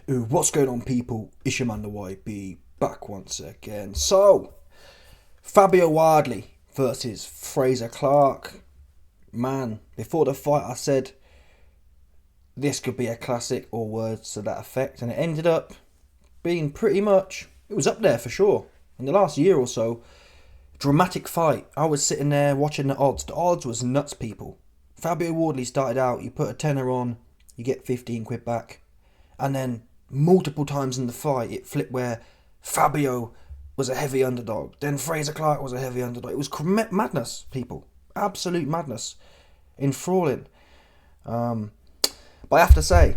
What's going on, people? It's your man the YB back once again. So, Fabio Wardley versus Frazer Clarke. Man, before the fight I said this could be a classic or words to that effect, and it ended up being pretty much, it was up there for sure. In the last year or so, dramatic fight. I was sitting there watching the odds. The odds was nuts, people. Fabio Wardley started out, you put a tenner on, you get 15 quid back. And then multiple times in the fight, it flipped where Fabio was a heavy underdog. Then Frazer Clarke was a heavy underdog. It was madness, people. Absolute madness. Enthralling. But I have to say,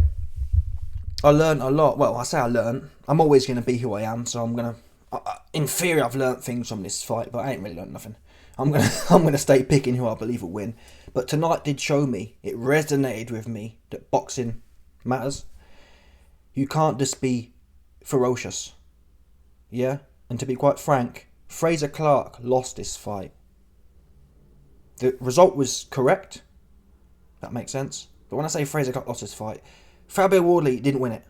I learned a lot. Well, I say I learned. I'm always going to be who I am, so I'm going to... in theory, I've learnt things from this fight, but I ain't really learnt nothing. I'm gonna stay picking who I believe will win. But tonight did show me, it resonated with me, that boxing matters. You can't just be ferocious. Yeah? And to be quite frank, Frazer Clarke lost this fight. The result was correct. That makes sense. But when I say Frazer Clarke lost this fight, Fabio Wardley didn't win it.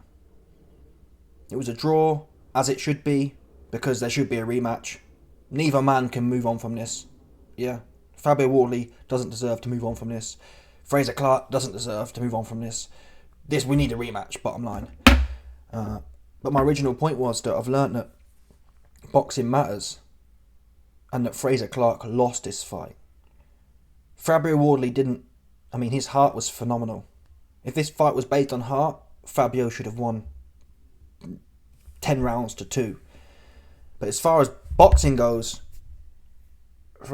It was a draw, as it should be, because there should be a rematch. Neither man can move on from this. Yeah? Fabio Wardley doesn't deserve to move on from this. Frazer Clarke doesn't deserve to move on from this. We need a rematch, bottom line. But my original point was that I've learnt that boxing matters and that Frazer Clarke lost this fight. Fabio Wardley didn't. I mean, his heart was phenomenal. If this fight was based on heart, Fabio should have won 10 rounds to 2. But as far as boxing goes, if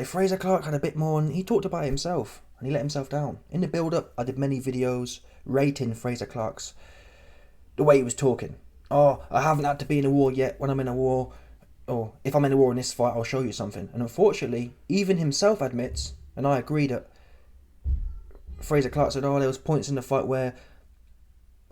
Frazer Clarke had a bit more, and he talked about it himself, and he let himself down. In the build-up, I did many videos rating Frazer Clarke's the way he was talking. Oh, I haven't had to be in a war yet. When I'm in a war, or if I'm in a war in this fight, I'll show you something. And unfortunately, even himself admits, and I agree, that Frazer Clarke said, oh, there was points in the fight where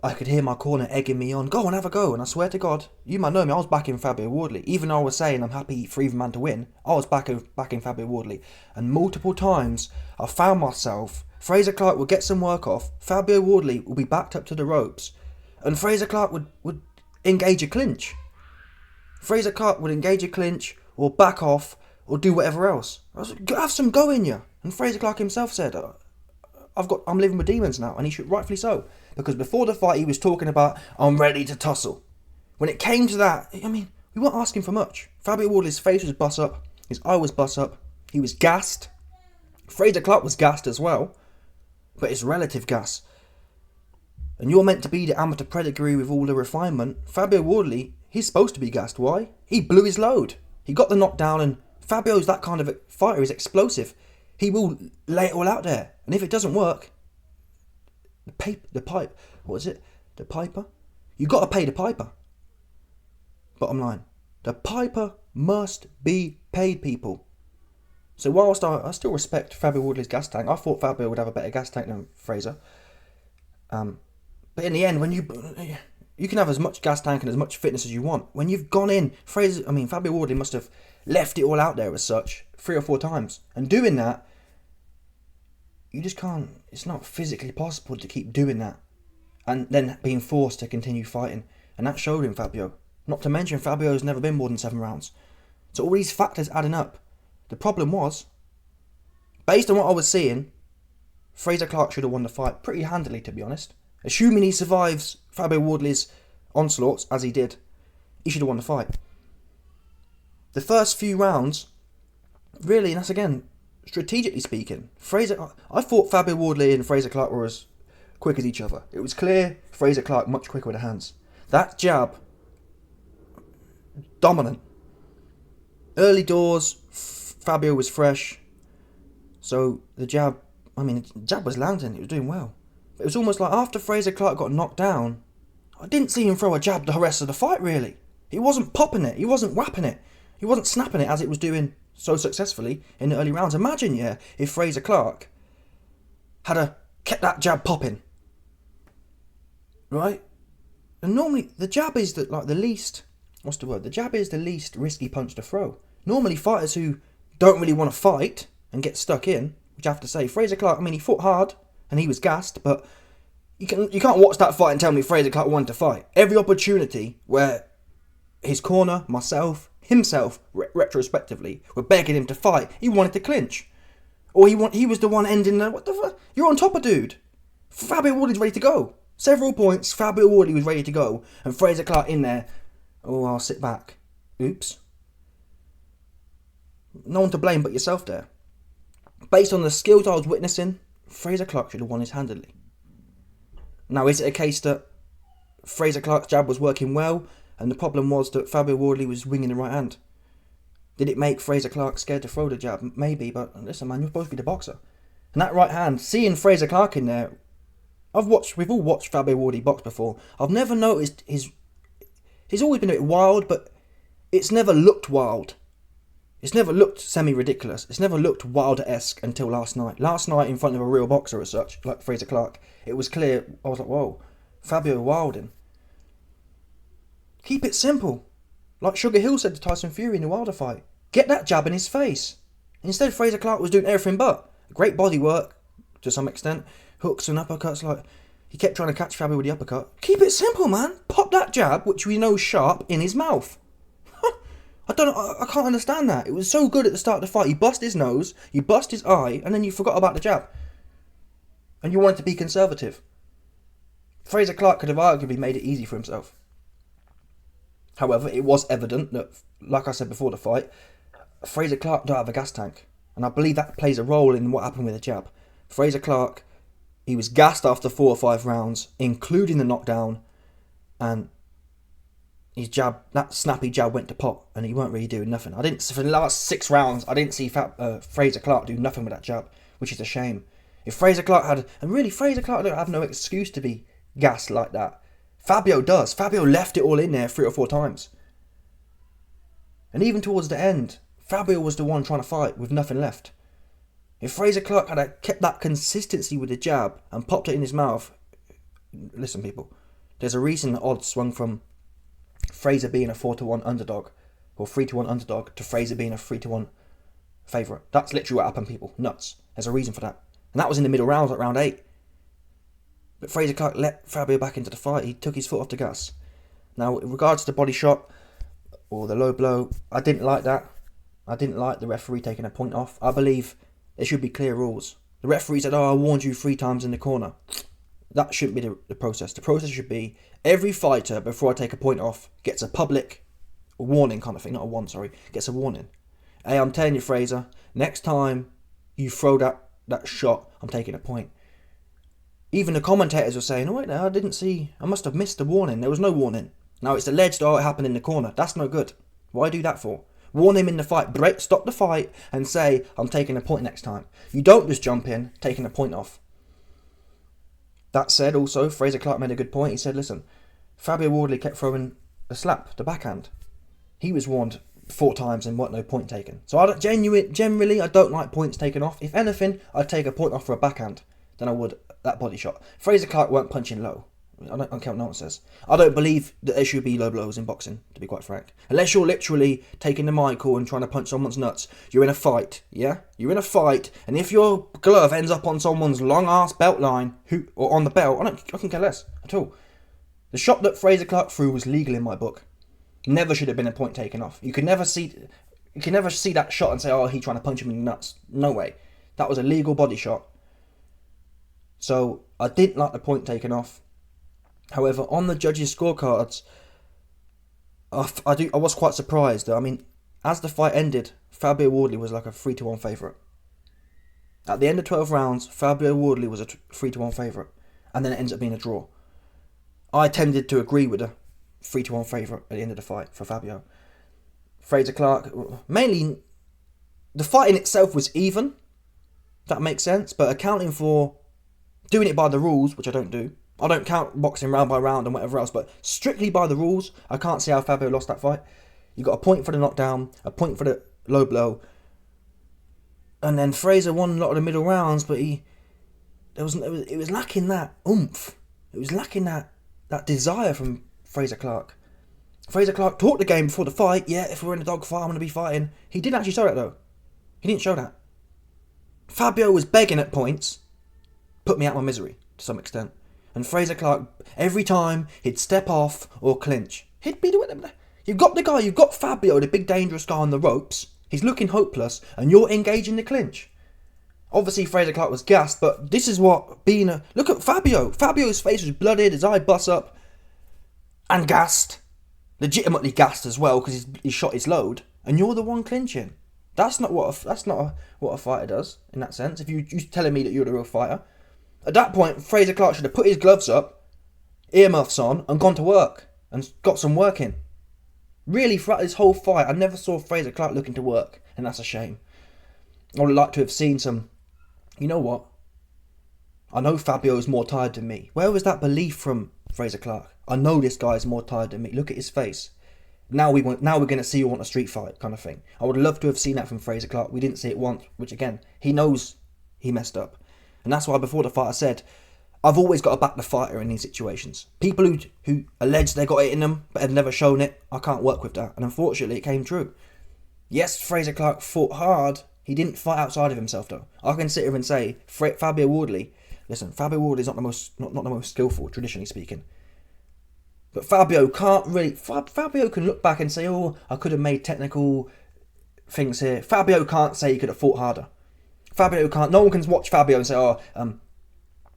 I could hear my corner egging me on, go on, have a go. And I swear to God, you might know me, I was backing Fabio Wardley. Even though I was saying I'm happy for either man to win, I was backing Fabio Wardley. And multiple times, I found myself, Frazer Clarke would get some work off, Fabio Wardley would be backed up to the ropes, and Frazer Clarke would engage a clinch. Frazer Clarke would engage a clinch, or back off, or do whatever else. I was like, have some go in you. And Frazer Clarke himself said, I'm living with demons now, and he should, rightfully so. Because before the fight, he was talking about, I'm ready to tussle. When it came to that, I mean, we weren't asking for much. Fabio Wardley's face was bust up, his eye was bust up, he was gassed. Frazer Clarke was gassed as well, but it's relative gas. And you're meant to be the amateur pedigree with all the refinement. Fabio Wardley, he's supposed to be gassed. Why? He blew his load. He got the knockdown, and Fabio's that kind of a fighter. He's explosive. He will lay it all out there. And if it doesn't work, the pipe, what is it? The piper? You got to pay the piper. Bottom line. The piper must be paid, people. So whilst I still respect Fabio Wardley's gas tank, I thought Fabio would have a better gas tank than Frazer. But in the end, when you can have as much gas tank and as much fitness as you want. When you've gone in, Fabio Wardley must have left it all out there as such 3 or 4 times. And doing that, you just can't, it's not physically possible to keep doing that. And then being forced to continue fighting. And that showed in Fabio. Not to mention, Fabio's never been more than 7 rounds. So all these factors adding up. The problem was, based on what I was seeing, Frazer Clarke should have won the fight pretty handily, to be honest. Assuming he survives Fabio Wardley's onslaughts, as he did, he should have won the fight. The first few rounds, really, and that's again, strategically speaking, I thought Fabio Wardley and Frazer Clarke were as quick as each other. It was clear Frazer Clarke much quicker with the hands. That jab, dominant. Early doors, Fabio was fresh, so the jab was landing, it was doing well. It was almost like after Frazer Clarke got knocked down, I didn't see him throw a jab the rest of the fight, really. He wasn't popping it, he wasn't whapping it, he wasn't snapping it as it was doing so successfully in the early rounds. Imagine, if Frazer Clarke had kept that jab popping, right? And normally the jab is the least, the jab is the least risky punch to throw. Normally fighters who don't really want to fight and get stuck in, which I have to say, Frazer Clarke, he fought hard and he was gassed, but You can't watch that fight and tell me Frazer Clarke wanted to fight. Every opportunity where his corner, myself, himself, retrospectively, were begging him to fight, he wanted to clinch. Or he was the one ending the... What the fuck? You're on top of dude. Fabio Wardley's ready to go. Several points, Fabio Wardley was ready to go. And Frazer Clarke in there. Oh, I'll sit back. Oops. No one to blame but yourself there. Based on the skills I was witnessing, Frazer Clarke should have won his handily. Now, is it a case that Frazer Clarke's jab was working well, and the problem was that Fabio Wardley was winging the right hand? Did it make Frazer Clarke scared to throw the jab? Maybe, but listen, man, you're supposed to be the boxer. And that right hand, seeing Frazer Clarke in there, we've all watched Fabio Wardley box before. I've never noticed he's always been a bit wild, but it's never looked wild. It's never looked semi-ridiculous. It's never looked Wilder-esque until last night. Last night, in front of a real boxer as such, like Frazer Clarke, it was clear. I was like, whoa, Fabio wilding. Keep it simple. Like Sugar Hill said to Tyson Fury in the Wilder fight. Get that jab in his face. Instead, Frazer Clarke was doing everything but. Great body work, to some extent. Hooks and uppercuts, like... He kept trying to catch Fabio with the uppercut. Keep it simple, man. Pop that jab, which we know sharp, in his mouth. I can't understand that. It was so good at the start of the fight. You bust his nose, you bust his eye, and then you forgot about the jab. And you wanted to be conservative. Frazer Clarke could have arguably made it easy for himself. However, it was evident that, like I said before the fight, Frazer Clarke don't have a gas tank. And I believe that plays a role in what happened with the jab. Frazer Clarke, he was gassed after 4 or 5 rounds, including the knockdown, and his jab, that snappy jab went to pot, and he weren't really doing nothing. For the last 6 rounds, I didn't see Frazer Clarke do nothing with that jab, which is a shame. If Frazer Clarke had, and really Frazer Clarke don't have no excuse to be gassed like that. Fabio does. Fabio left it all in there 3 or 4 times. And even towards the end, Fabio was the one trying to fight with nothing left. If Frazer Clarke had kept that consistency with the jab and popped it in his mouth, listen people, there's a reason the odds swung from Frazer being a 4-1 underdog, or 3-1 underdog, to Frazer being a 3-1 favourite. That's literally what happened, people. Nuts. There's a reason for that. And that was in the middle rounds, like round 8. But Frazer Clarke let Fabio back into the fight. He took his foot off the gas. Now, in regards to the body shot, or the low blow, I didn't like that. I didn't like the referee taking a point off. I believe there should be clear rules. The referee said, I warned you 3 times in the corner. That shouldn't be the process. The process should be every fighter, before I take a point off, gets a public warning kind of thing. Not a one, sorry. Gets a warning. Hey, I'm telling you, Frazer, next time you throw that shot, I'm taking a point. Even the commentators were saying, oh wait, no, I must have missed the warning. There was no warning. Now it's alleged, it happened in the corner. That's no good. Why do that for? Warn him in the fight. Stop the fight and say, I'm taking a point next time. You don't just jump in, taking a point off. That said, also, Frazer Clarke made a good point. He said, listen, Fabio Wardley kept throwing the slap, the backhand. He was warned 4 times and wasn't no point taken. So generally, I don't like points taken off. If anything, I'd take a point off for a backhand than I would that body shot. Frazer Clarke weren't punching low. I don't care what no one says. I don't believe that there should be low blows in boxing, to be quite frank. Unless you're literally taking the Michael and trying to punch someone's nuts. You're in a fight, yeah? You're in a fight, and if your glove ends up on someone's long-ass belt line, or on the belt, I can care less at all. The shot that Frazer Clarke threw was legal in my book. Never should have been a point taken off. You can never see that shot and say, oh, he's trying to punch him in the nuts. No way. That was a legal body shot. So, I didn't like the point taken off. However, on the judges' scorecards, I was quite surprised. I mean, as the fight ended, Fabio Wardley was like a 3-1 favourite. At the end of 12 rounds, Fabio Wardley was a 3-1 favourite. And then it ends up being a draw. I tended to agree with a 3-1 favourite at the end of the fight for Fabio. Frazer Clarke, mainly, the fight in itself was even. That makes sense. But accounting for doing it by the rules, which I don't do. I don't count boxing round by round and whatever else, but strictly by the rules, I can't see how Fabio lost that fight. You got a point for the knockdown, a point for the low blow, and then Frazer won a lot of the middle rounds, but it was lacking that oomph. It was lacking that desire from Frazer Clarke. Frazer Clarke talked the game before the fight. Yeah, if we're in a dogfight, I'm going to be fighting. He didn't actually show that though. He didn't show that. Fabio was begging at points. Put me out of my misery to some extent. And Frazer Clarke, every time he'd step off or clinch, he'd be doing them. You've got the guy, you've got Fabio, the big dangerous guy on the ropes. He's looking hopeless, and you're engaging the clinch. Obviously, Frazer Clarke was gassed, but this is what being a... Look at Fabio. Fabio's face was blooded, his eye bust up, and gassed. Legitimately gassed as well, because he shot his load, and you're the one clinching. That's not what a fighter does, in that sense. If you're telling me that you're the real fighter. At that point, Frazer Clarke should have put his gloves up, earmuffs on, and gone to work, and got some work in. Really, throughout this whole fight, I never saw Frazer Clarke looking to work, and that's a shame. I would like to have seen some... You know what? I know Fabio's more tired than me. Where was that belief from Frazer Clarke? I know this guy is more tired than me. Look at his face. Now we're going to see you want a street fight kind of thing. I would love to have seen that from Frazer Clarke. We didn't see it once, which again, he knows he messed up. And that's why before the fight I said, I've always got to back the fighter in these situations. People who allege they got it in them, but have never shown it, I can't work with that. And unfortunately, it came true. Yes, Frazer Clarke fought hard. He didn't fight outside of himself, though. I can sit here and say, Fabio Wardley... Listen, Fabio Wardley's not the most skillful, traditionally speaking. But Fabio can't really... Fabio can look back and say, oh, I could have made technical things here. Fabio can't say he could have fought harder. Fabio can't... No one can watch Fabio and say,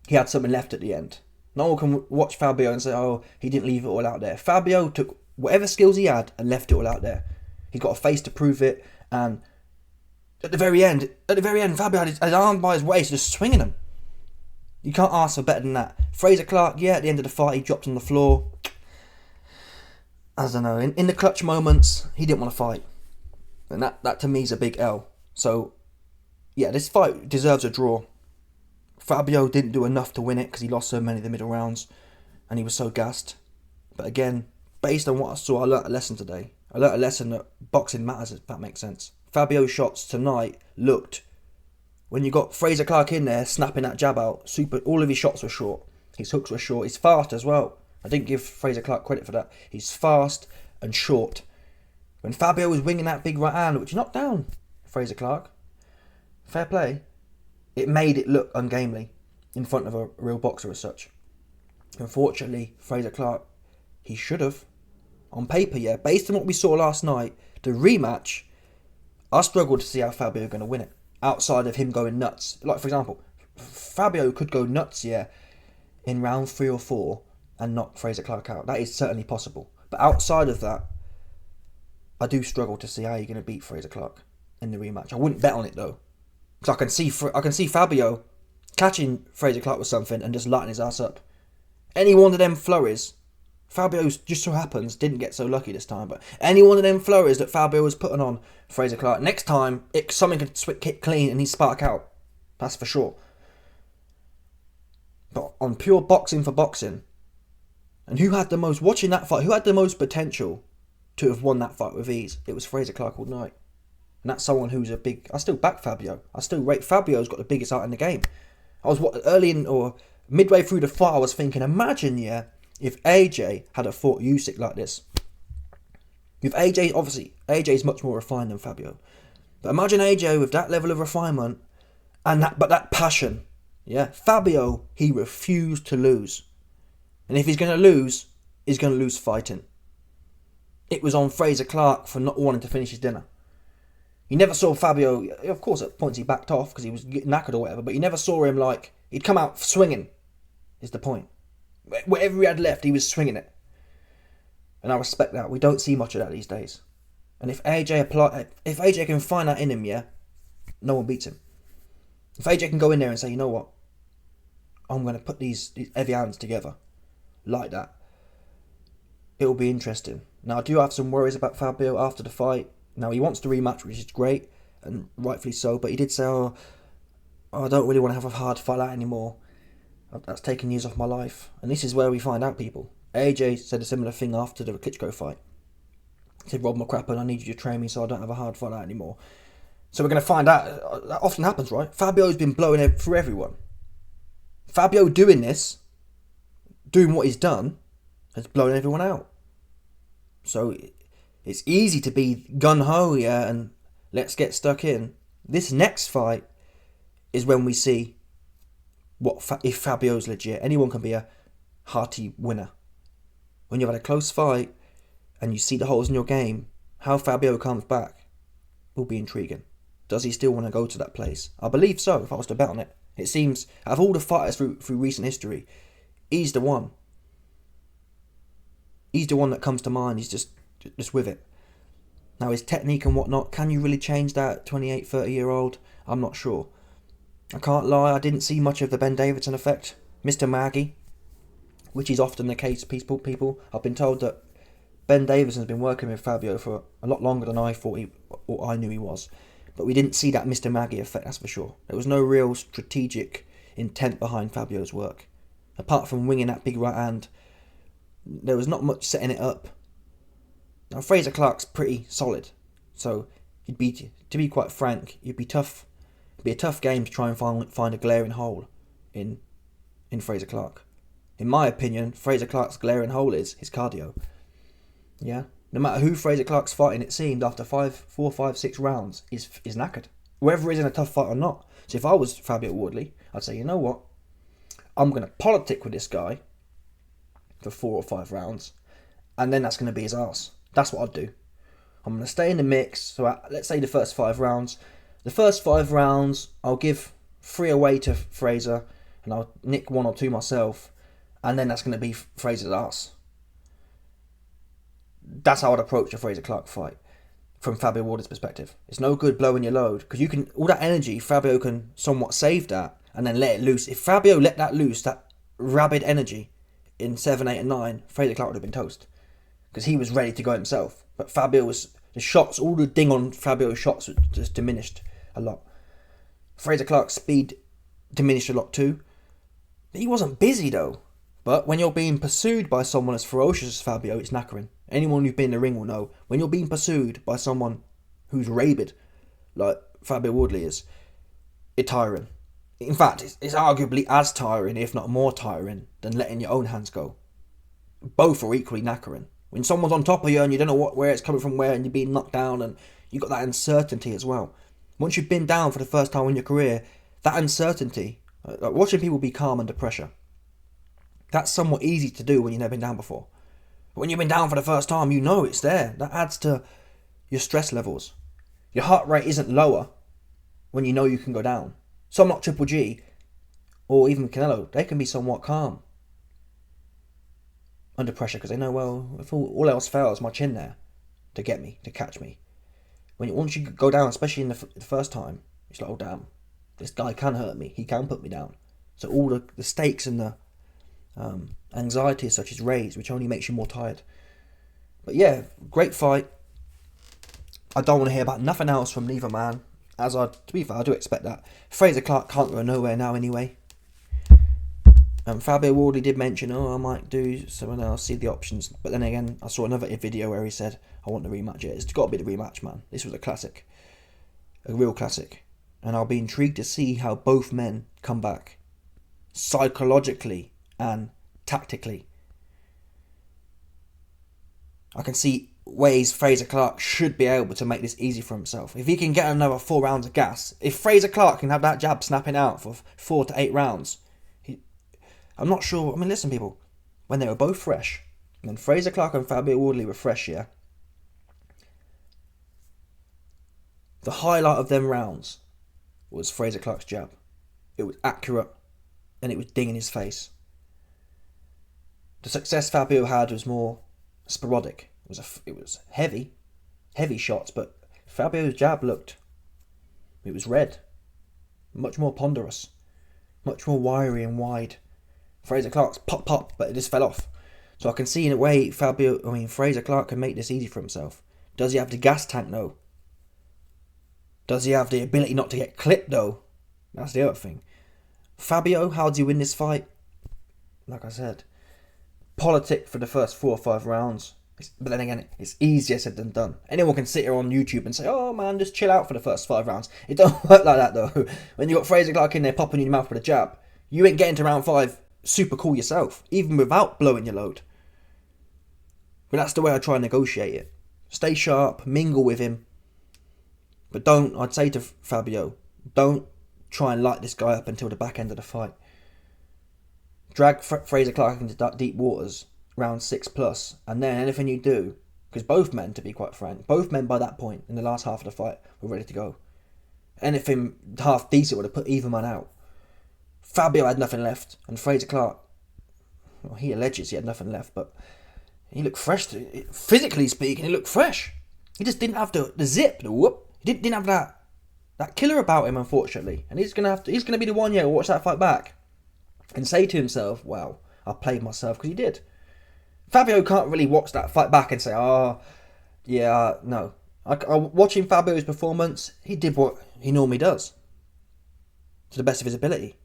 he had something left at the end. No one can watch Fabio and say, oh, he didn't leave it all out there. Fabio took whatever skills he had and left it all out there. He got a face to prove it, and at the very end, Fabio had his arm by his waist, just swinging him. You can't ask for better than that. Frazer Clarke, yeah, at the end of the fight, he dropped on the floor. I don't know, in the clutch moments, he didn't want to fight. And that to me is a big L. So, yeah, this fight deserves a draw. Fabio didn't do enough to win it because he lost so many of the middle rounds and he was so gassed. But again, based on what I saw, I learnt a lesson today. I learnt a lesson that boxing matters, if that makes sense. Fabio's shots tonight looked, when you got Frazer Clarke in there snapping that jab out, all of his shots were short. His hooks were short. He's fast as well. I didn't give Frazer Clarke credit for that. He's fast and short. When Fabio was winging that big right hand, which knocked down Frazer Clarke, fair play, it made it look ungamely in front of a real boxer as such. Unfortunately, Frazer Clarke, he should have. On paper, yeah, based on what we saw last night, the rematch, I struggled to see how Fabio was going to win it, outside of him going nuts. Like, for example, Fabio could go nuts, yeah, in round 3 or 4 and knock Frazer Clarke out. That is certainly possible. But outside of that, I do struggle to see how you're going to beat Frazer Clarke in the rematch. I wouldn't bet on it, though. Because I can see Fabio catching Frazer Clarke with something and just lighting his ass up. Any one of them flurries, Fabio just so happens didn't get so lucky this time, but any one of them flurries that Fabio was putting on Frazer Clarke, next time something could kick clean and he'd spark out. That's for sure. But on pure boxing for boxing, and who had the most, watching that fight, who had the most potential to have won that fight with ease? It was Frazer Clarke all night. And that's someone who's a big... I still back Fabio. I still rate Fabio's got the biggest heart in the game. I was midway through the fight, I was thinking, imagine, yeah, if AJ had a fought Usyk like this. With AJ, obviously, AJ's much more refined than Fabio. But imagine AJ with that level of refinement and that passion. Yeah, Fabio, he refused to lose. And if he's going to lose, he's going to lose fighting. It was on Frazer Clarke for not wanting to finish his dinner. You never saw Fabio, of course at points he backed off because he was knackered or whatever, but you never saw him like, he'd come out swinging, is the point. Whatever he had left, he was swinging it. And I respect that. We don't see much of that these days. And if AJ can find that in him, yeah, no one beats him. If AJ can go in there and say, you know what, I'm going to put these heavy hands together, like that, it'll be interesting. Now, I do have some worries about Fabio after the fight. Now, he wants the rematch, which is great, and rightfully so, but he did say, I don't really want to have a hard fight out anymore. That's taken years off my life. And this is where we find out people. AJ said a similar thing after the Klitschko fight. He said, Rob McCrappen, I need you to train me so I don't have a hard fight out anymore. So we're going to find out. That often happens, right? Fabio's been blowing it for everyone. Fabio doing what he's done, has blown everyone out. So it's easy to be gun-ho, yeah, and let's get stuck in. This next fight is when we see if Fabio's legit. Anyone can be a hearty winner. When you've had a close fight and you see the holes in your game, how Fabio comes back will be intriguing. Does he still want to go to that place? I believe so, if I was to bet on it. It seems, out of all the fighters through recent history, he's the one. He's the one that comes to mind. He's just with it. Now, his technique and whatnot, can you really change that 28, 30-year-old? I'm not sure. I can't lie, I didn't see much of the Ben Davison effect. Mr. Maggie, which is often the case, people. I've been told that Ben Davison's been working with Fabio for a lot longer than I thought or I knew he was. But we didn't see that Mr. Maggie effect, that's for sure. There was no real strategic intent behind Fabio's work. Apart from winging that big right hand, there was not much setting it up. Now, Frazer Clarke's pretty solid, so to be quite frank, it'd be tough. It'd be a tough game to try and find a glaring hole in Frazer Clarke. In my opinion, Frazer Clarke's glaring hole is his cardio. Yeah, no matter who Frazer Clarke's fighting, it seemed after 4, 5, 6 rounds is knackered. Whether he's in a tough fight or not. So if I was Fabio Wardley, I'd say, you know what, I'm going to politic with this guy for 4 or 5 rounds, and then that's going to be his arse. That's what I'd do. I'm going to stay in the mix. So let's say the first 5 rounds. The first 5 rounds, I'll give 3 away to Frazer, and I'll nick 1 or 2 myself, and then that's going to be Frazer's arse. That's how I'd approach a Frazer Clarke fight from Fabio Wardley's perspective. It's no good blowing your load, because you can, all that energy, Fabio can somewhat save that and then let it loose. If Fabio let that loose, that rabid energy in 7, 8 and 9, Frazer Clarke would have been toast, because he was ready to go himself. But Fabio was, the shots, all the ding on Fabio's shots was just diminished a lot. Frazer Clarke's speed diminished a lot too. He wasn't busy though. But when you're being pursued by someone as ferocious as Fabio, it's knackering. Anyone who's been in the ring will know. When you're being pursued by someone who's rabid, like Fabio Wardley is, it's tiring. In fact, it's arguably as tiring, if not more tiring, than letting your own hands go. Both are equally knackering. When someone's on top of you and you don't know where it's coming from where, and you're being knocked down, and you've got that uncertainty as well. Once you've been down for the first time in your career, that uncertainty, like watching people be calm under pressure, that's somewhat easy to do when you've never been down before. But when you've been down for the first time, you know it's there. That adds to your stress levels. Your heart rate isn't lower when you know you can go down. Someone like Triple G, or even Canelo, they can be somewhat calm under pressure, because they know, well, if all else fails, my chin there to get me, to catch me. Once you go down, especially in the first time, it's like, oh damn, this guy can hurt me, he can put me down. So all the stakes and the anxiety as such is raised, which only makes you more tired. But yeah, great fight. I don't want to hear about nothing else from neither man. To be fair, I do expect that. Frazer Clarke can't go nowhere now anyway. Fabio Wardley did mention, I might do someone else, see the options. But then again, I saw another video where he said, I want the rematch. It's got to be the rematch, man. This was a classic. A real classic. And I'll be intrigued to see how both men come back. Psychologically and tactically. I can see ways Frazer Clarke should be able to make this easy for himself. If he can get another 4 rounds of gas, if Frazer Clarke can have that jab snapping out for 4 to 8 rounds, I'm not sure. I mean, listen, people, when they were both fresh, when Frazer Clarke and Fabio Wardley were fresh, yeah, the highlight of them rounds was Frazer Clarke's jab. It was accurate and it was dinging his face. The success Fabio had was more sporadic. It was heavy shots, but Fabio's jab it was red, much more ponderous, much more wiry and wide. Frazer Clarke's pop, but it just fell off. So I can see in a way Frazer Clarke can make this easy for himself. Does he have the gas tank though? Does he have the ability not to get clipped though? That's the other thing. Fabio, how does he win this fight? Like I said, politic for the first 4 or 5 rounds. But then again, it's easier said than done. Anyone can sit here on YouTube and say, oh man, just chill out for the first 5 rounds. It don't work like that though. When you got Frazer Clarke in there popping in your mouth with a jab, you ain't getting to round 5 super cool yourself, even without blowing your load. But that's the way I try and negotiate it. Stay sharp, mingle with him. But I'd say to Fabio, don't try and light this guy up until the back end of the fight. drag Fraser Clarke into deep waters, round 6+, and then anything you do, because both men, to be quite frank, both men by that point in the last half of the fight were ready to go. Anything half decent would have put either man out. Fabio had nothing left, and Frazer Clarke, well, he alleges he had nothing left, but he looked fresh. Physically speaking, he looked fresh. He just didn't have the zip, the whoop. He didn't have that killer about him, unfortunately. And he's gonna be the one, watch that fight back and say to himself, "Wow, I played myself," because he did. Fabio can't really watch that fight back and say, no. Watching Fabio's performance, he did what he normally does to the best of his ability.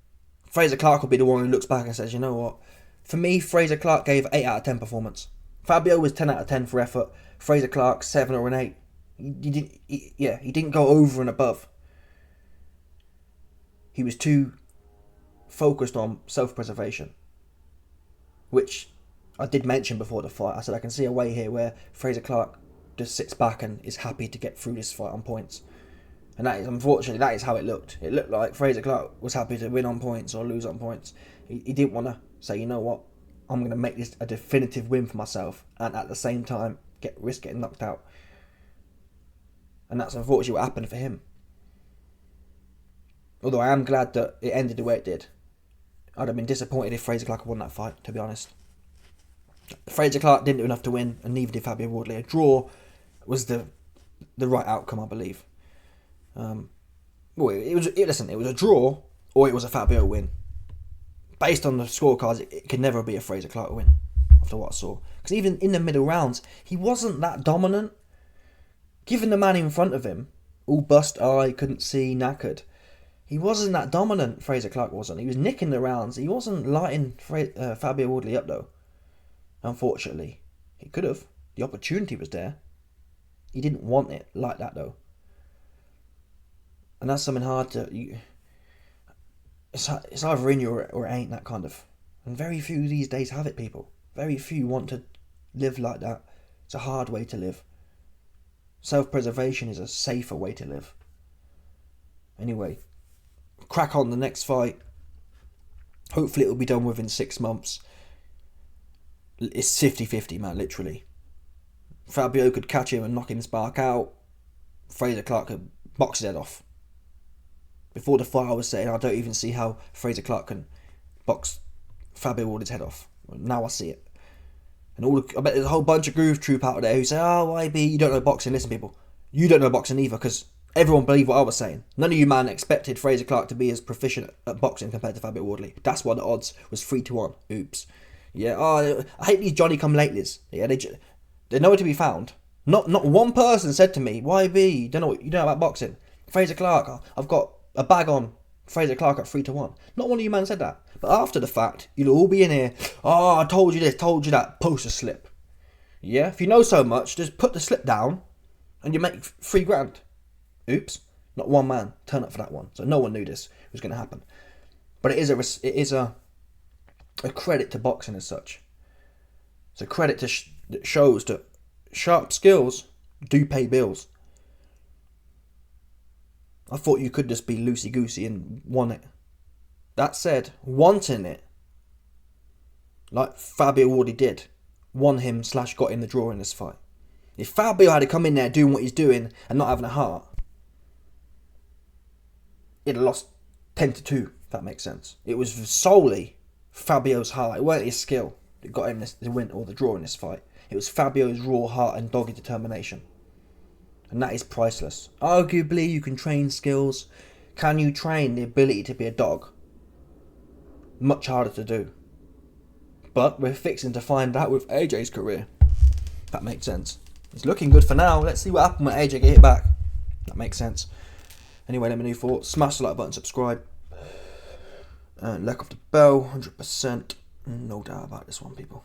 Frazer Clarke will be the one who looks back and says, you know what? For me, Frazer Clarke gave 8 out of 10 performance. Fabio was 10 out of 10 for effort. Frazer Clarke 7 or an 8. He didn't go over and above. He was too focused on self-preservation, which I did mention before the fight. I said I can see a way here where Frazer Clarke just sits back and is happy to get through this fight on points. And that is, unfortunately, that is how it looked. It looked like Frazer Clarke was happy to win on points or lose on points. He didn't want to say, you know what, I'm going to make this a definitive win for myself and at the same time risk getting knocked out. And that's unfortunately what happened for him. Although I am glad that it ended the way it did. I'd have been disappointed if Frazer Clarke won that fight, to be honest. Frazer Clarke didn't do enough to win, and neither did Fabio Wardley. A draw was the right outcome, I believe. It was a draw or it was a Fabio win. Based on the scorecards, it could never be a Frazer Clarke win after what I saw. Because even in the middle rounds, he wasn't that dominant. Given the man in front of him, all bust eye, couldn't see, knackered, he wasn't that dominant. Frazer Clarke wasn't. He was nicking the rounds. He wasn't lighting Fabio Wardley up though. Unfortunately, he could have. The opportunity was there. He didn't want it like that though. And that's something hard to... It's either in you or it ain't, that kind of... And very few these days have it, people. Very few want to live like that. It's a hard way to live. Self-preservation is a safer way to live. Anyway, crack on the next fight. Hopefully it will be done within 6 months. It's 50-50, man, literally. Fabio could catch him and knock him spark out. Frazer Clarke could box his head off. Before the fight I was saying I don't even see how Frazer Clarke can box Fabio Wardley's head off. Now I see it. And I bet there's a whole bunch of groove troop out there who say, YB, you don't know boxing. Listen, people, you don't know boxing either, because everyone believed what I was saying. None of you, man, expected Frazer Clarke to be as proficient at boxing compared to Fabio Wardley. That's why the odds was 3-1. Oops. Yeah, I hate these Johnny-come-latelys. Yeah, they're nowhere to be found. Not one person said to me, YB, you don't know about boxing. Frazer Clarke, I've got a bag on Frazer Clarke at 3-1. Not one of you man said that. But after the fact, you'll all be in here, I told you this, told you that, post a slip. Yeah, if you know so much, just put the slip down and you make $3,000. Oops, not one man turned up for that one. So no one knew this was going to happen. But it is a credit to boxing as such. It's a credit that shows that sharp skills do pay bills. I thought you could just be loosey-goosey and want it. That said, wanting it, like Fabio Wardley did, won him / got him the draw in this fight. If Fabio had to come in there doing what he's doing and not having a heart, he'd have lost 10-2, if that makes sense. It was solely Fabio's heart. It wasn't his skill that got him the win or the draw in this fight. It was Fabio's raw heart and dogged determination. And that is priceless. Arguably, you can train skills. Can you train the ability to be a dog? Much harder to do. But we're fixing to find out with AJ's career. That makes sense. It's looking good for now. Let's see what happens when AJ get hit back. That makes sense. Anyway, let me know your thoughts. Smash the like button, subscribe. And let off the bell, 100%. No doubt about this one, people.